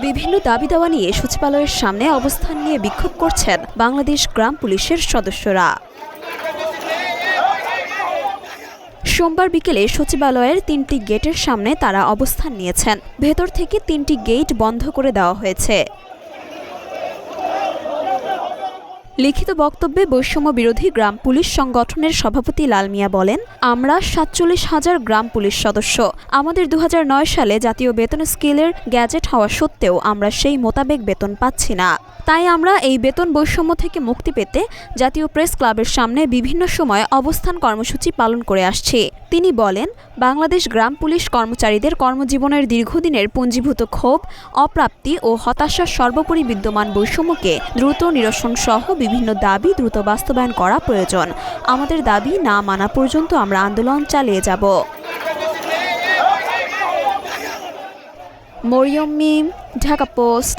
বিভিন্ন দাবি দাওয়া নিয়ে সচিবালয়ের সামনে অবস্থান নিয়ে বিক্ষোভ করছেন বাংলাদেশ গ্রাম পুলিশের সদস্যরা। সোমবার বিকেলে সচিবালয়ের ৩টি গেটের সামনে তারা অবস্থান নিয়েছেন। ভেতর থেকে ৩টি গেট বন্ধ করে দেওয়া হয়েছে। লিখিত বক্তব্যে বৈষম্য বিরোধী গ্রাম পুলিশ সংগঠনের সভাপতি লাল মিয়া বলেন, আমরা ৪৭,০০০ গ্রাম পুলিশ সদস্য। আমাদের ২০০৯ সালে জাতীয় বেতন স্কেলের গ্যাজেট হওয়া সত্ত্বেও আমরা সেই মোতাবেক বেতন পাচ্ছি না। তাই আমরা এই বেতন বৈষম্য থেকে মুক্তি পেতে জাতীয় প্রেস ক্লাবের সামনে বিভিন্ন সময় অবস্থান কর্মসূচি পালন করে আসছি। তিনি বলেন, বাংলাদেশ গ্রাম পুলিশ কর্মচারীদের কর্মজীবনের দীর্ঘদিনের পুঞ্জীভূত ক্ষোভ, অপ্রাপ্তি ও হতাশার সর্বোপরি বিদ্যমান বৈষম্যকে দ্রুত নিরসন সহ বিভিন্ন দাবি দ্রুত বাস্তবায়ন করা প্রয়োজন। আমাদের দাবি না মানা পর্যন্ত আমরা আন্দোলন চালিয়ে যাব। মরিয়ম মিম, ঢাকা পোস্ট।